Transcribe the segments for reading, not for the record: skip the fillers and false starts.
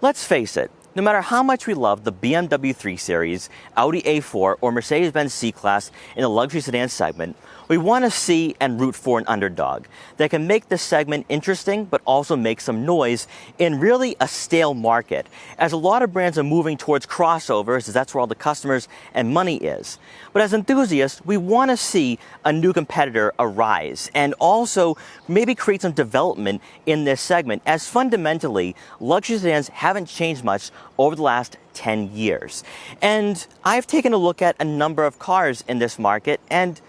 Let's face it, no matter how much we love the BMW 3 Series, Audi A4, or Mercedes Benz C-Class in the luxury sedan segment, we want to see and root for an underdog that can make this segment interesting but also make some noise in really a stale market, as a lot of brands are moving towards crossovers as that's where all the customers and money is. But as enthusiasts, we want to see a new competitor arise and also maybe create some development in this segment, as fundamentally luxury sedans haven't changed much over the last 10 years. And I've taken a look at a number of cars in this market, and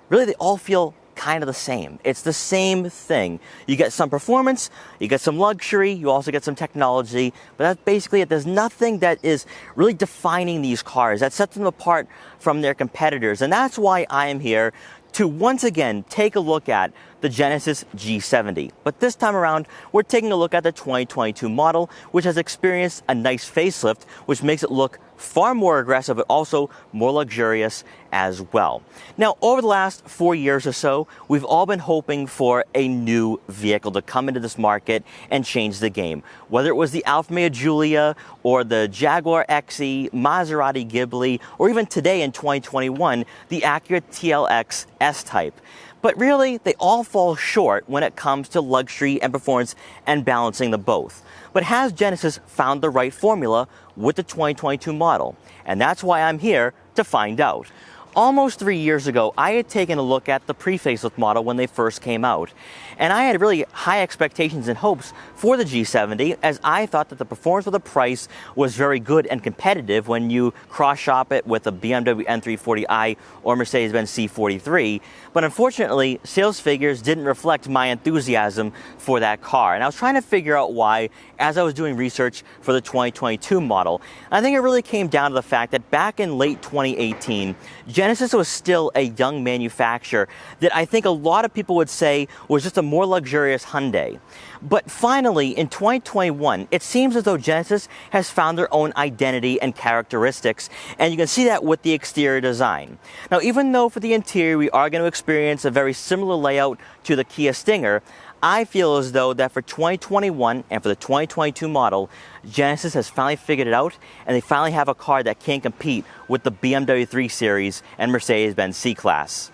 really they all feel kind of the same. It's the same thing. You get some performance, you get some luxury, you also get some technology, but that's basically it. There's nothing that is really defining these cars that sets them apart from their competitors. And that's why I am here to once again take a look at the Genesis G70. But this time around, we're taking a look at the 2022 model, which has experienced a nice facelift, which makes it look far more aggressive, but also more luxurious as well. Now, over the last 4 years or so, we've all been hoping for a new vehicle to come into this market and change the game. Whether it was the Alfa Romeo Giulia or the Jaguar XE, Maserati Ghibli, or even today in 2021, the Acura TLX S-Type. But really, they all fall short when it comes to luxury and performance and balancing the both. But has Genesis found the right formula with the 2022 model? And that's why I'm here to find out. Almost 3 years ago, I had taken a look at the pre-facelift model when they first came out. And I had really high expectations and hopes for the G70, as I thought that the performance for the price was very good and competitive when you cross-shop it with a BMW N340i or Mercedes Benz C43. But unfortunately, sales figures didn't reflect my enthusiasm for that car. And I was trying to figure out why as I was doing research for the 2022 model. And I think it really came down to the fact that back in late 2018, Genesis was still a young manufacturer that I think a lot of people would say was just a more luxurious Hyundai. But finally, in 2021, it seems as though Genesis has found their own identity and characteristics, and you can see that with the exterior design. Now, even though for the interior we are going to experience a very similar layout to the Kia Stinger, I feel as though that for 2021 and for the 2022 model, Genesis has finally figured it out, and they finally have a car that can compete with the BMW 3 Series and Mercedes Benz C-Class.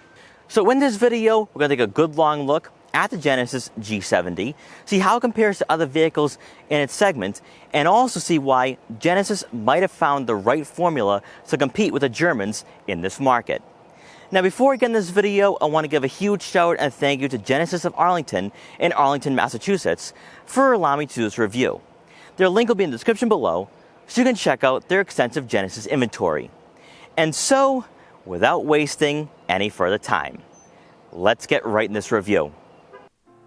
So in this video, we're going to take a good long look at the Genesis G70, see how it compares to other vehicles in its segment, and also see why Genesis might have found the right formula to compete with the Germans in this market. Now, before we get in this video, I want to give a huge shout and thank you to Genesis of Arlington in Arlington, Massachusetts for allowing me to do this review. Their link will be in the description below, so you can check out their extensive Genesis inventory. And so, without wasting any further time, let's get right in this review.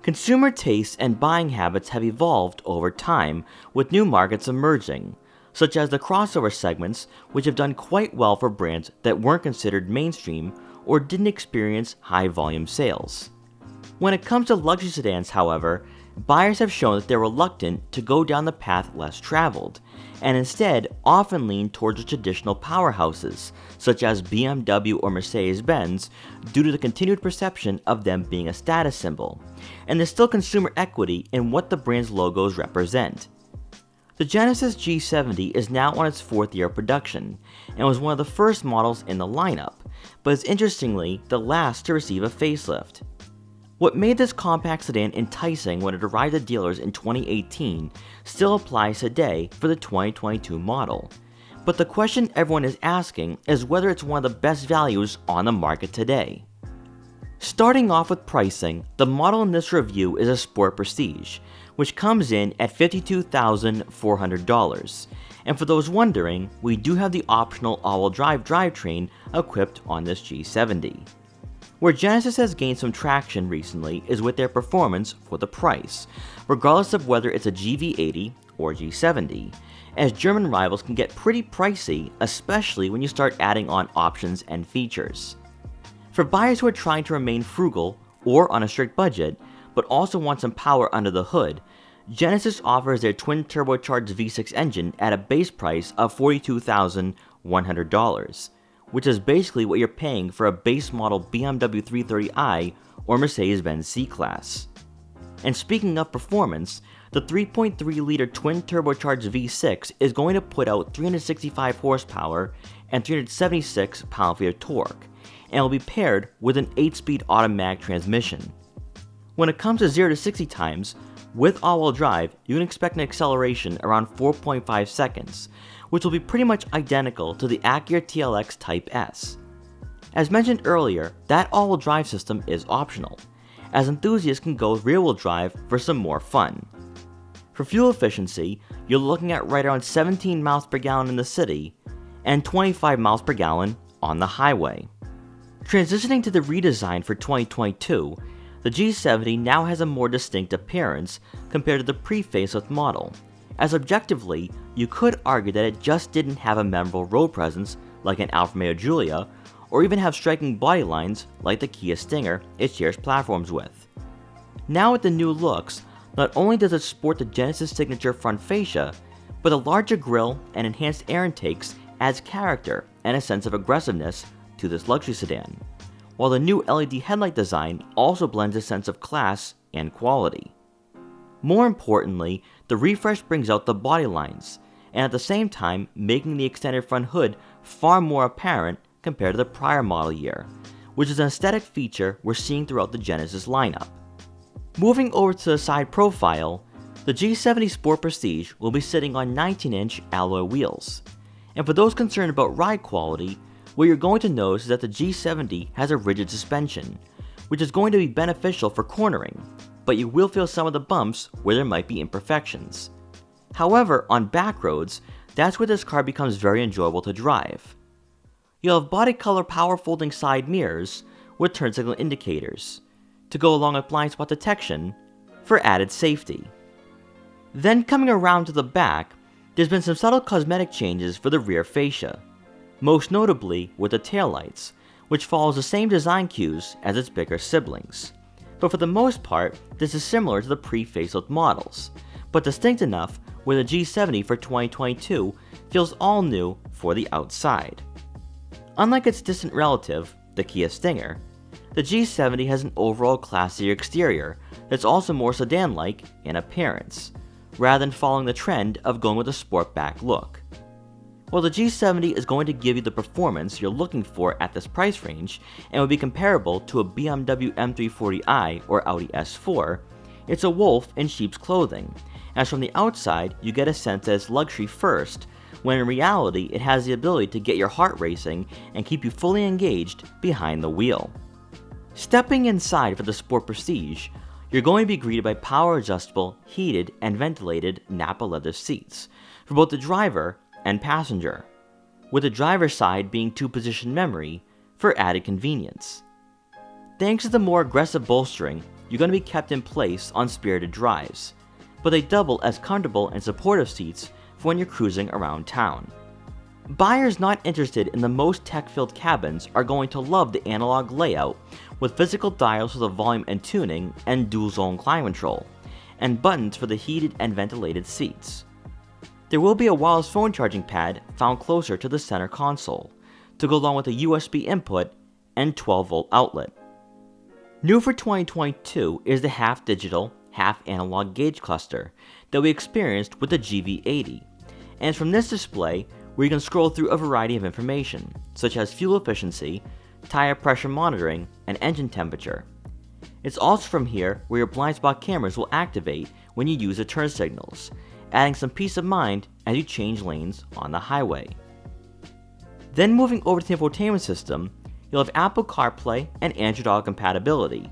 Consumer tastes and buying habits have evolved over time, with new markets emerging, such as the crossover segments, which have done quite well for brands that weren't considered mainstream or didn't experience high volume sales. When it comes to luxury sedans, however, buyers have shown that they're reluctant to go down the path less traveled, and instead often lean towards the traditional powerhouses, such as BMW or Mercedes Benz, due to the continued perception of them being a status symbol, and there's still consumer equity in what the brand's logos represent. The Genesis G70 is now on its 4th year of production, and was one of the first models in the lineup, but is interestingly the last to receive a facelift. What made this compact sedan enticing when it arrived at dealers in 2018 still applies today for the 2022 model. But the question everyone is asking is whether it's one of the best values on the market today. Starting off with pricing, the model in this review is a Sport Prestige, which comes in at $52,400. And for those wondering, we do have the optional all-wheel drive drivetrain equipped on this G70. Where Genesis has gained some traction recently is with their performance for the price, regardless of whether it's a GV80 or G70, as German rivals can get pretty pricey, especially when you start adding on options and features. For buyers who are trying to remain frugal or on a strict budget, but also want some power under the hood, Genesis offers their twin-turbocharged V6 engine at a base price of $42,100, which is basically what you're paying for a base model BMW 330i or Mercedes Benz C-Class. And speaking of performance, The 3.3-liter twin-turbocharged V6 is going to put out 365 horsepower and 376 pound-feet of torque, and will be paired with an 8-speed automatic transmission. When it comes to 0 to 60 times, with all-wheel drive, you can expect an acceleration around 4.5 seconds, which will be pretty much identical to the Acura TLX Type S. As mentioned earlier, that all-wheel drive system is optional, as enthusiasts can go rear-wheel drive for some more fun. For fuel efficiency, you're looking at right around 17 miles per gallon in the city, and 25 miles per gallon on the highway. Transitioning to the redesign for 2022, the G70 now has a more distinct appearance compared to the pre-facelift model, as objectively, you could argue that it just didn't have a memorable road presence like an Alfa Romeo Giulia, or even have striking body lines like the Kia Stinger it shares platforms with. Now with the new looks, not only does it sport the Genesis signature front fascia, but a larger grille and enhanced air intakes adds character and a sense of aggressiveness to this luxury sedan, while the new LED headlight design also blends a sense of class and quality. More importantly, the refresh brings out the body lines, and at the same time making the extended front hood far more apparent compared to the prior model year, which is an aesthetic feature we're seeing throughout the Genesis lineup. Moving over to the side profile, the G70 Sport Prestige will be sitting on 19-inch alloy wheels, and for those concerned about ride quality, what you're going to notice is that the G70 has a rigid suspension, which is going to be beneficial for cornering, but you will feel some of the bumps where there might be imperfections. However, on back roads, that's where this car becomes very enjoyable to drive. You'll have body color power folding side mirrors with turn signal indicators, to go along with blind spot detection for added safety. Then coming around to the back, there's been some subtle cosmetic changes for the rear fascia, most notably with the taillights, which follows the same design cues as its bigger siblings. But for the most part, this is similar to the pre-facelift models, but distinct enough where the G70 for 2022 feels all new for the outside. Unlike its distant relative, the Kia Stinger, the G70 has an overall classier exterior that's also more sedan-like in appearance, rather than following the trend of going with a sportback look. While the G70 is going to give you the performance you're looking for at this price range and would be comparable to a BMW M340i or Audi S4, it's a wolf in sheep's clothing, as from the outside you get a sense that it's luxury first, when in reality it has the ability to get your heart racing and keep you fully engaged behind the wheel. Stepping inside for the Sport Prestige, you're going to be greeted by power-adjustable, heated, and ventilated Nappa leather seats for both the driver and passenger, with the driver's side being 2-position memory for added convenience. Thanks to the more aggressive bolstering, you're going to be kept in place on spirited drives, but they double as comfortable and supportive seats for when you're cruising around town. Buyers not interested in the most tech-filled cabins are going to love the analog layout with physical dials for the volume and tuning and dual-zone climate control, and buttons for the heated and ventilated seats. There will be a wireless phone charging pad found closer to the center console, to go along with a USB input and 12-volt outlet. New for 2022 is the half-digital, half-analog gauge cluster that we experienced with the GV80, and it's from this display where you can scroll through a variety of information, such as fuel efficiency, tire pressure monitoring, and engine temperature. It's also from here where your blind spot cameras will activate when you use the turn signals, adding some peace of mind as you change lanes on the highway. Then moving over to the infotainment system, you'll have Apple CarPlay and Android Auto compatibility,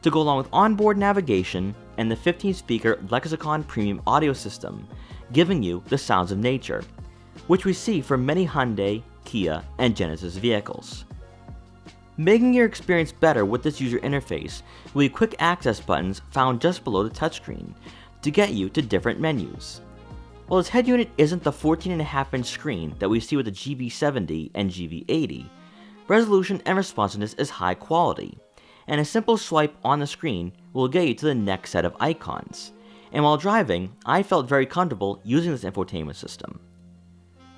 to go along with onboard navigation and the 15-speaker Lexicon Premium audio system, giving you the sounds of nature, which we see for many Hyundai, Kia, and Genesis vehicles. Making your experience better with this user interface will be quick access buttons found just below the touchscreen to get you to different menus. While its head unit isn't the 14.5-inch screen that we see with the GV70 and GV80, resolution and responsiveness is high quality, and a simple swipe on the screen will get you to the next set of icons, and while driving, I felt very comfortable using this infotainment system.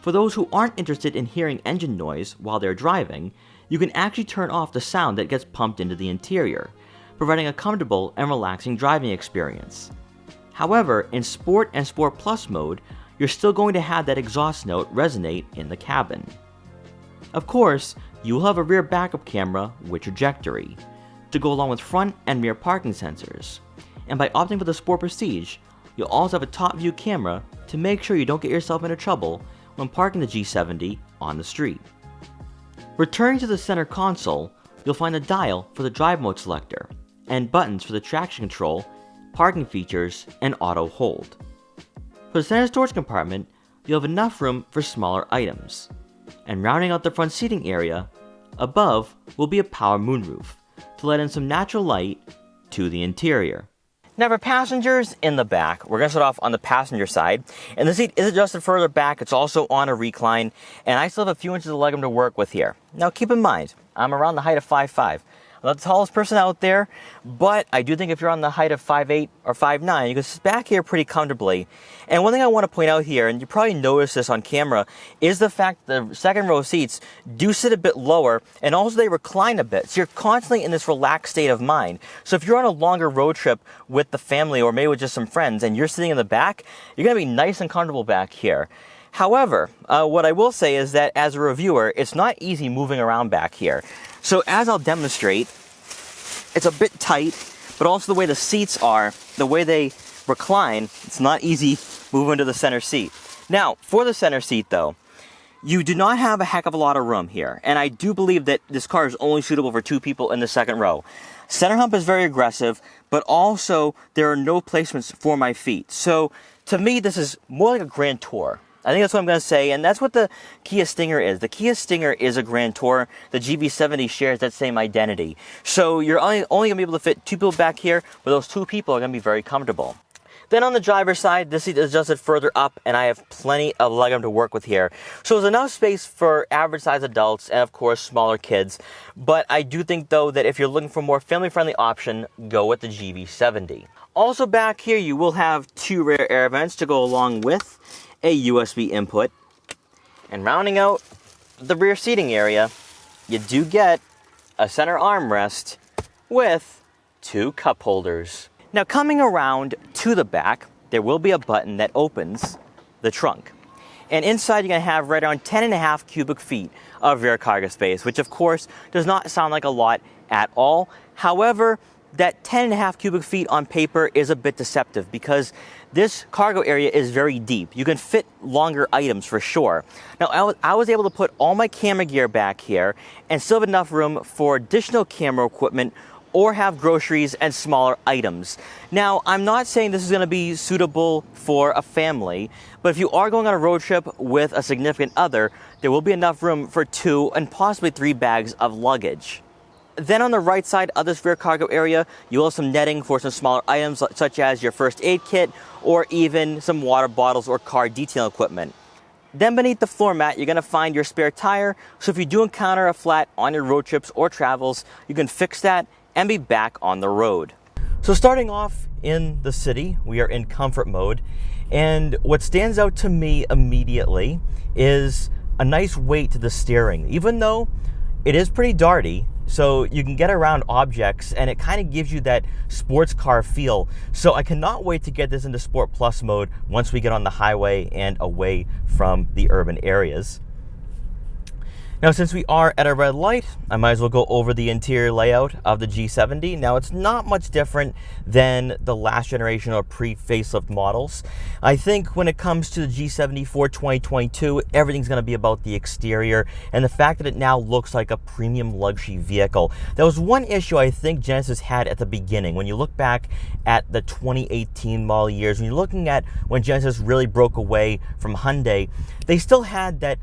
For those who aren't interested in hearing engine noise while they're driving, you can actually turn off the sound that gets pumped into the interior, providing a comfortable and relaxing driving experience. However, in Sport and Sport Plus mode, you're still going to have that exhaust note resonate in the cabin. Of course, you will have a rear backup camera with trajectory to go along with front and rear parking sensors. And by opting for the Sport Prestige, you'll also have a top view camera to make sure you don't get yourself into trouble when parking the G70 on the street. Returning to the center console, you'll find a dial for the drive mode selector and buttons for the traction control, parking features, and auto hold. For the center storage compartment, you'll have enough room for smaller items. And rounding out the front seating area, above will be a power moonroof to let in some natural light to the interior. Now for passengers in the back, we're going to start off on the passenger side. And the seat is adjusted further back. It's also on a recline. And I still have a few inches of legroom to work with here. Now keep in mind, I'm around the height of 5'5". I'm not the tallest person out there, but I do think if you're on the height of 5'8 or 5'9, you can sit back here pretty comfortably. And one thing I want to point out here, and you probably noticed this on camera, is the fact that the second row seats do sit a bit lower, and also they recline a bit. So you're constantly in this relaxed state of mind. So if you're on a longer road trip with the family or maybe with just some friends and you're sitting in the back, you're going to be nice and comfortable back here. However, what I will say is that as a reviewer, it's not easy moving around back here. So as I'll demonstrate, it's a bit tight, but also the way the seats are, the way they recline, it's not easy moving to the center seat. Now, for the center seat though, you do not have a heck of a lot of room here, and I do believe that this car is only suitable for 2 people in the second row. Center hump is very aggressive, but also there are no placements for my feet. So to me, this is more like a Grand Tour. I think that's what I'm going to say, and that's what the Kia Stinger is. The Kia Stinger is a Grand Tour. The GV70 shares that same identity. So you're only going to be able to fit 2 people back here, but those 2 people are going to be very comfortable. Then on the driver's side, this seat is adjusted further up, and I have plenty of legroom to work with here. So there's enough space for average-sized adults and, of course, smaller kids. But I do think, though, that if you're looking for a more family-friendly option, go with the GV70. Also back here, you will have 2 rear air vents to go along with a USB input. And rounding out the rear seating area, you do get a center armrest with 2 cup holders. Now coming around to the back, there will be a button that opens the trunk. And inside you're going to have right around 10.5 cubic feet of rear cargo space, which of course does not sound like a lot at all. However, that 10.5 cubic feet on paper is a bit deceptive because this cargo area is very deep. You can fit longer items for sure. Now, I was able to put all my camera gear back here and still have enough room for additional camera equipment or have groceries and smaller items. Now, I'm not saying this is going to be suitable for a family, but if you are going on a road trip with a significant other, there will be enough room for 2 and possibly 3 bags of luggage. Then on the right side of this rear cargo area, you'll have some netting for some smaller items such as your first aid kit or even some water bottles or car detail equipment. Then beneath the floor mat, you're going to find your spare tire. So if you do encounter a flat on your road trips or travels, you can fix that and be back on the road. So starting off in the city, we are in comfort mode. And what stands out to me immediately is a nice weight to the steering. Even though it is pretty darty, so you can get around objects and it kind of gives you that sports car feel. So I cannot wait to get this into Sport Plus mode once we get on the highway and away from the urban areas. Now, since we are at a red light, I might as well go over the interior layout of the G70. Now, it's not much different than the last generation or pre-facelift models. I think when it comes to the G70 for 2022, everything's going to be about the exterior and the fact that it now looks like a premium luxury vehicle. That was one issue I think Genesis had at the beginning. When you look back at the 2018 model years, when you're looking at when Genesis really broke away from Hyundai, they still had that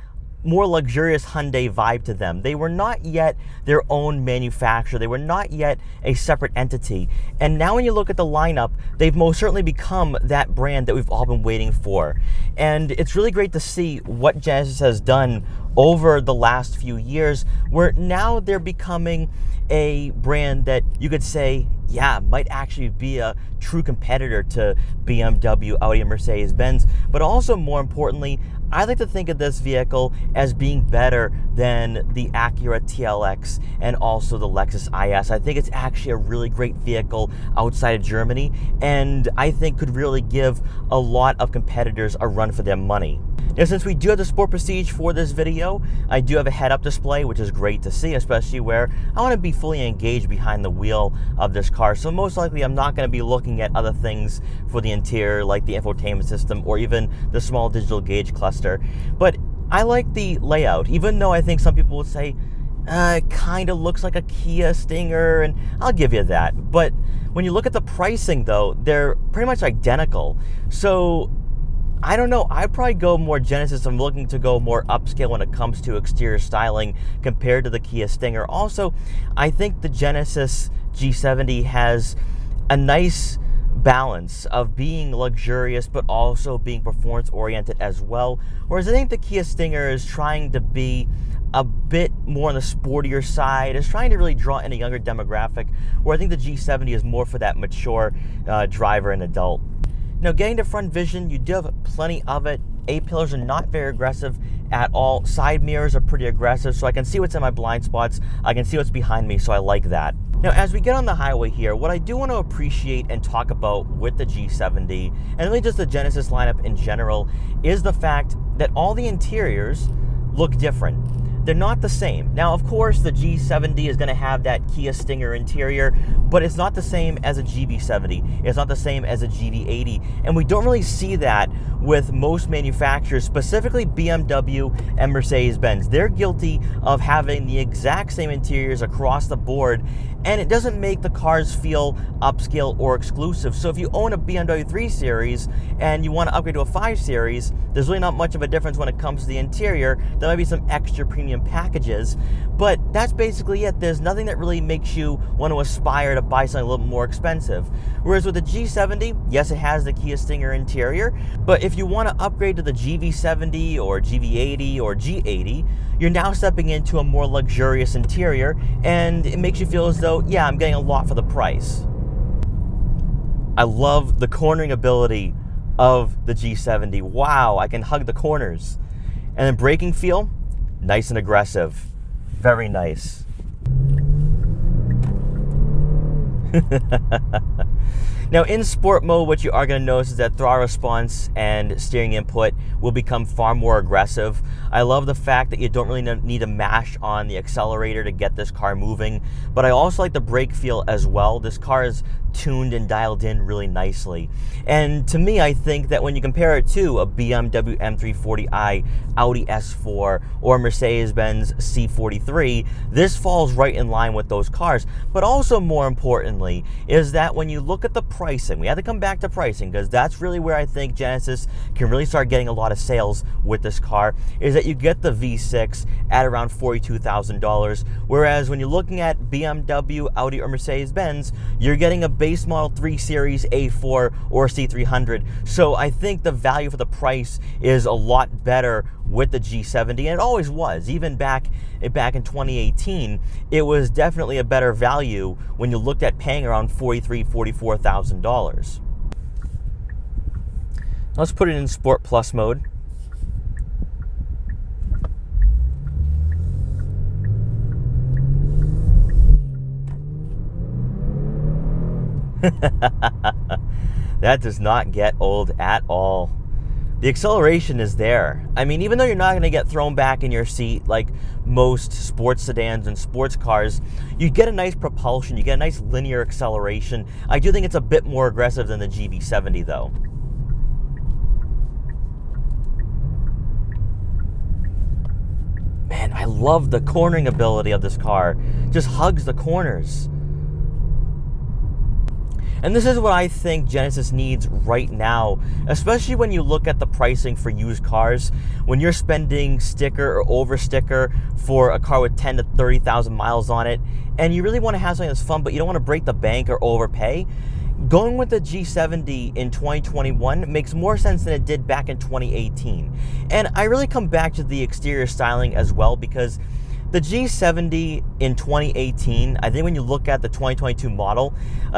more luxurious Hyundai vibe to them. They were not yet their own manufacturer. They were not yet a separate entity. And now when you look at the lineup, they've most certainly become that brand that we've all been waiting for. And it's really great to see what Genesis has done over the last few years, where now they're becoming a brand that you could say, yeah, might actually be a true competitor to BMW, Audi, and Mercedes Benz. But also, more importantly, I like to think of this vehicle as being better than the Acura TLX and also the Lexus IS. I think it's actually a really great vehicle outside of Germany, and I think could really give a lot of competitors a run for their money. Now, since we do have the Sport Prestige for this video, I do have a head-up display, which is great to see, especially where I want to be fully engaged behind the wheel of this car. So most likely I'm not going to be looking at other things for the interior, like the infotainment system or even the small digital gauge cluster. But I like the layout, even though I think some people would say, it kind of looks like a Kia Stinger, and I'll give you that. But when you look at the pricing, though, they're pretty much identical. So I don't know, I'd probably go more Genesis. I'm looking to go more upscale when it comes to exterior styling compared to the Kia Stinger. Also, I think the Genesis G70 has a nice balance of being luxurious but also being performance oriented as well, whereas I think the Kia Stinger is trying to be a bit more on the sportier side, is trying to really draw in a younger demographic, where I think the G70 is more for that mature driver and adult. Now, getting to front vision, you do have plenty of it. A-pillars are not very aggressive at all. Side mirrors are pretty aggressive, so I can see what's in my blind spots. I can see what's behind me, so I like that. Now, as we get on the highway here, what I do want to appreciate and talk about with the G70, and really just the Genesis lineup in general, is the fact that all the interiors look different. They're not the same. Now, of course, the G70 is going to have that Kia Stinger interior, but it's not the same as a GV70. It's not the same as a GV80. And we don't really see that with most manufacturers, specifically BMW and Mercedes Benz. They're guilty of having the exact same interiors across the board, and it doesn't make the cars feel upscale or exclusive. So if you own a BMW 3 Series and you want to upgrade to a 5 Series, there's really not much of a difference when it comes to the interior. There might be some extra premium packages, but that's basically it. There's nothing that really makes you want to aspire to buy something a little more expensive. Whereas with the G70, yes, it has the Kia Stinger interior, but if you want to upgrade to the GV70 or GV80 or G80, you're now stepping into a more luxurious interior, and it makes you feel as though, yeah, I'm getting a lot for the price. I love the cornering ability of the G70. Wow, I can hug the corners. And then braking feel, nice and aggressive. Very nice. Now, in sport mode, what you are going to notice is that throttle response and steering input will become far more aggressive. I love the fact that you don't really need to mash on the accelerator to get this car moving, but I also like the brake feel as well. This car is tuned and dialed in really nicely. And to me, I think that when you compare it to a BMW M340i, Audi S4, or Mercedes Benz C43, this falls right in line with those cars. But also more importantly is that when you look at the pricing, we have to come back to pricing, because that's really where I think Genesis can really start getting a lot of sales with this car, is that you get the V6 at around $42,000, whereas when you're looking at BMW, Audi, or Mercedes Benz, you're getting a base model 3 Series A4 or C300. So I think the value for the price is a lot better with the G70, and it always was. Even back in 2018, it was definitely a better value when you looked at paying around $43,000, $44,000. Let's put it in Sport Plus mode. That does not get old at all. The acceleration is there. I mean, even though you're not going to get thrown back in your seat like most sports sedans and sports cars, you get a nice propulsion, you get a nice linear acceleration. I do think it's a bit more aggressive than the GV70 though. Man, I love the cornering ability of this car. Just hugs the corners. And this is what I think Genesis needs right now, especially when you look at the pricing for used cars. When you're spending sticker or over sticker for a car with 10 to 30,000 miles on it, and you really want to have something that's fun, but you don't want to break the bank or overpay, going with the G70 in 2021 makes more sense than it did back in 2018. And I really come back to the exterior styling as well, because The G70 in 2018, I think when you look at the 2022 model,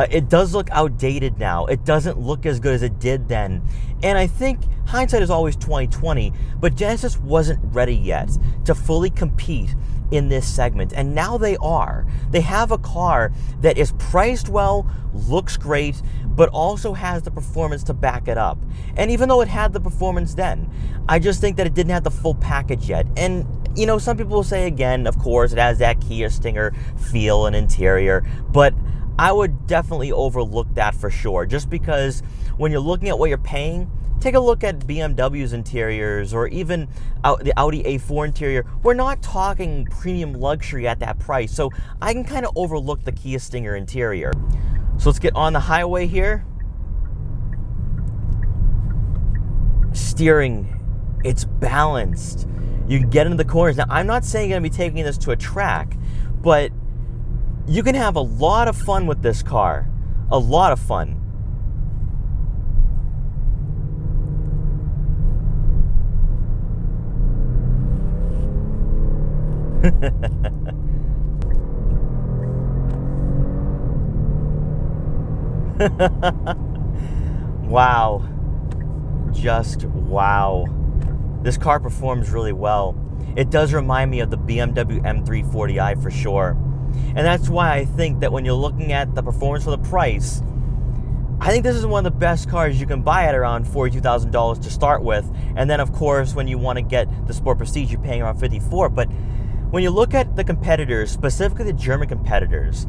it does look outdated now. It doesn't look as good as it did then. And I think hindsight is always 2020, but Genesis wasn't ready yet to fully compete in this segment. And now they are. They have a car that is priced well, looks great, but also has the performance to back it up. And even though it had the performance then, I just think that it didn't have the full package yet. And you know, some people will say again, of course, it has that Kia Stinger feel and interior, but I would definitely overlook that for sure. Just because when you're looking at what you're paying, take a look at BMW's interiors or even the Audi A4 interior. We're not talking premium luxury at that price, so I can kind of overlook the Kia Stinger interior. So let's get on the highway here. Steering, it's balanced. You can get into the corners. Now, I'm not saying you're going to be taking this to a track, but you can have a lot of fun with this car. A lot of fun. Wow. Just wow. This car performs really well. It does remind me of the BMW M340i for sure. And that's why I think that when you're looking at the performance for the price, I think this is one of the best cars you can buy at around $42,000 to start with. And then of course, when you want to get the Sport Prestige, you're paying around $54,000. But when you look at the competitors, specifically the German competitors,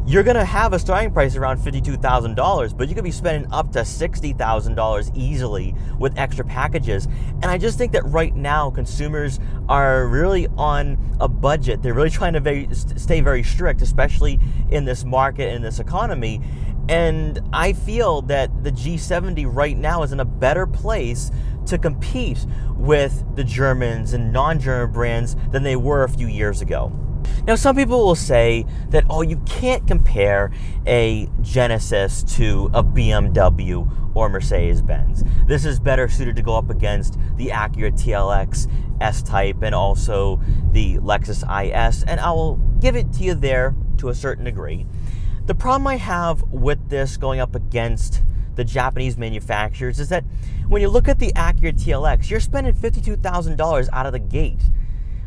you're going to have a starting price around $52,000, but you could be spending up to $60,000 easily with extra packages. And I just think that right now consumers are really on a budget. They're really trying to stay very strict, especially in this market, in this economy. And I feel that the G70 right now is in a better place to compete with the Germans and non-German brands than they were a few years ago. Now, some people will say that, oh, you can't compare a Genesis to a BMW or Mercedes Benz. This is better suited to go up against the Acura TLX S-Type and also the Lexus IS, and I will give it to you there to a certain degree. The problem I have with this going up against the Japanese manufacturers is that when you look at the Acura TLX, you're spending $52,000 out of the gate.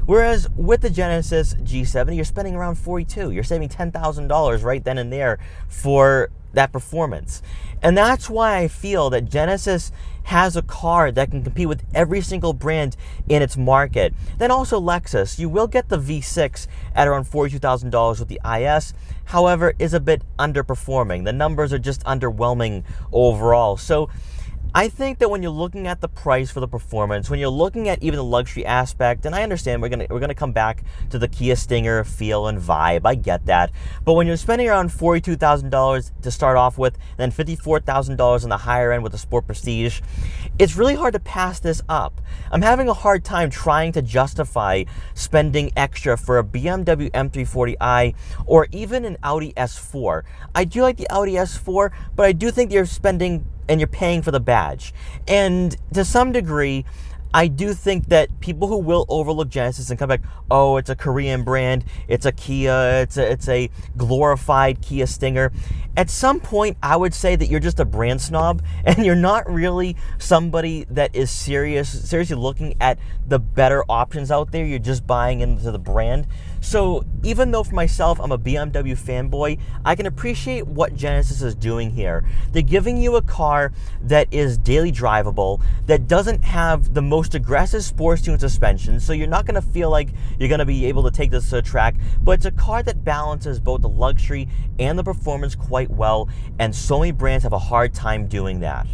Whereas with the Genesis G70, you're spending around $42,000. You're saving $10,000 right then and there for that performance. And that's why I feel that Genesis has a car that can compete with every single brand in its market. Then also Lexus, you will get the V6 at around $42,000 with the IS, however, is a bit underperforming. The numbers are just underwhelming overall. So I think that when you're looking at the price for the performance, when you're looking at even the luxury aspect, and I understand we're gonna come back to the Kia Stinger feel and vibe, I get that. But when you're spending around $42,000 to start off with, then $54,000 on the higher end with the Sport Prestige, it's really hard to pass this up. I'm having a hard time trying to justify spending extra for a BMW M340i or even an Audi S4. I do like the Audi S4, but I do think you're spending and you're paying for the badge. And to some degree, I do think that people who will overlook Genesis and come back, oh, it's a Korean brand, it's a Kia, it's a glorified Kia Stinger. At some point, I would say that you're just a brand snob and you're not really somebody that is seriously looking at the better options out there. You're just buying into the brand. So even though for myself, I'm a BMW fanboy, I can appreciate what Genesis is doing here. They're giving you a car that is daily drivable, that doesn't have the most aggressive sports tuned suspension, so you're not going to feel like you're going to be able to take this to a track, but it's a car that balances both the luxury and the performance quite well, and so many brands have a hard time doing that.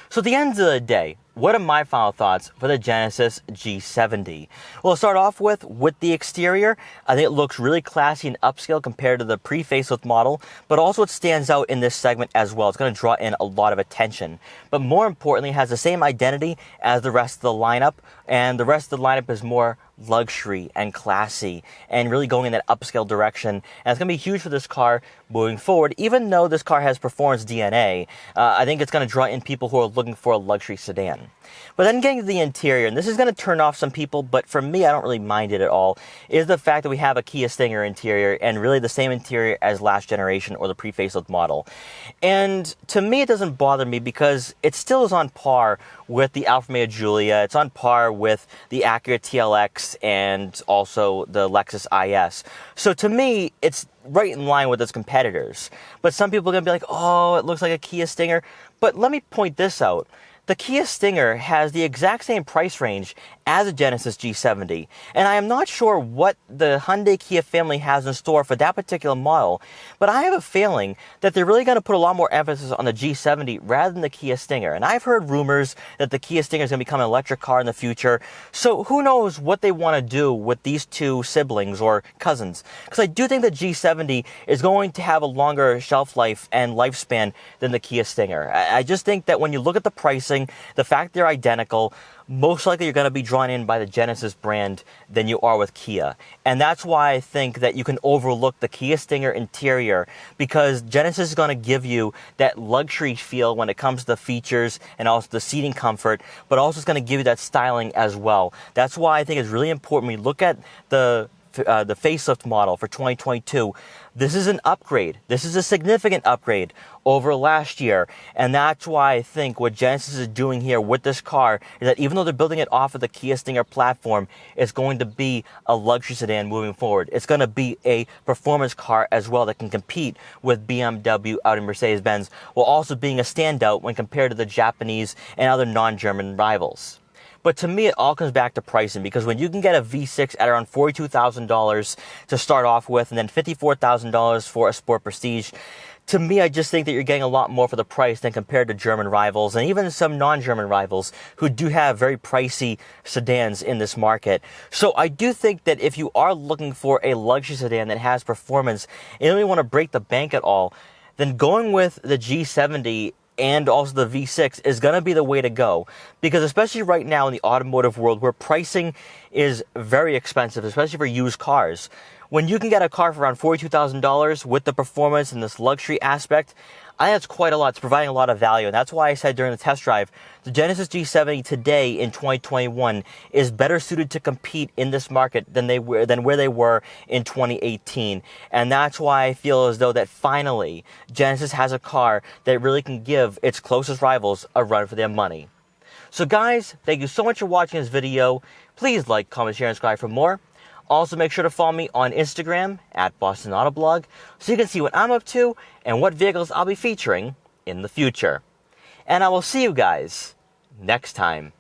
So at the end of the day, what are my final thoughts for the Genesis G70? Well, I'll start off with the exterior. I think it looks really classy and upscale compared to the pre-facelift model, but also it stands out in this segment as well. It's going to draw in a lot of attention. But more importantly, it has the same identity as the rest of the lineup, and the rest of the lineup is more luxury and classy and really going in that upscale direction. And it's going to be huge for this car moving forward. Even though this car has performance DNA, I think it's going to draw in people who are looking for a luxury sedan. sedan. But then getting to the interior, and this is going to turn off some people, but for me, I don't really mind it at all, is the fact that we have a Kia Stinger interior and really the same interior as last generation or the pre-facelift model. And to me, it doesn't bother me because it still is on par with the Alfa Romeo Giulia. It's on par with the Acura TLX and also the Lexus IS. So to me, it's right in line with its competitors. But some people are going to be like, oh, it looks like a Kia Stinger. But let me point this out. The Kia Stinger has the exact same price range as a Genesis G70, and I am not sure what the Hyundai Kia family has in store for that particular model, but I have a feeling that they're really going to put a lot more emphasis on the G70 rather than the Kia Stinger. And I've heard rumors that the Kia Stinger is going to become an electric car in the future, so who knows what they want to do with these two siblings or cousins, because I do think the G70 is going to have a longer shelf life and lifespan than the Kia Stinger. I just think that when you look at the pricing, the fact they're identical, most likely you're going to be drawn in by the Genesis brand than you are with Kia. And that's why I think that you can overlook the Kia Stinger interior, because Genesis is going to give you that luxury feel when it comes to the features and also the seating comfort, but also it's going to give you that styling as well. That's why I think it's really important when you look at the facelift model for 2022. This is an upgrade. This is a significant upgrade over last year. And that's why I think what Genesis is doing here with this car is that even though they're building it off of the Kia Stinger platform, it's going to be a luxury sedan moving forward. It's going to be a performance car as well that can compete with BMW, Audi, Mercedes Benz, while also being a standout when compared to the Japanese and other non-German rivals. But to me, it all comes back to pricing, because when you can get a V6 at around $42,000 to start off with, and then $54,000 for a Sport Prestige, to me, I just think that you're getting a lot more for the price than compared to German rivals and even some non-German rivals who do have very pricey sedans in this market. So I do think that if you are looking for a luxury sedan that has performance and you don't really want to break the bank at all, then going with the G70 and also the V6 is going to be the way to go, because especially right now in the automotive world where pricing is very expensive, especially for used cars, when you can get a car for around $42,000 with the performance and this luxury aspect, I think that's quite a lot. It's providing a lot of value, and that's why I said during the test drive, the Genesis G70 today in 2021 is better suited to compete in this market than where they were in 2018. And that's why I feel as though that finally Genesis has a car that really can give its closest rivals a run for their money. So guys, thank you so much for watching this video. Please like, comment, share, and subscribe for more. Also, make sure to follow me on Instagram at Boston Autoblog so you can see what I'm up to and what vehicles I'll be featuring in the future. And I will see you guys next time.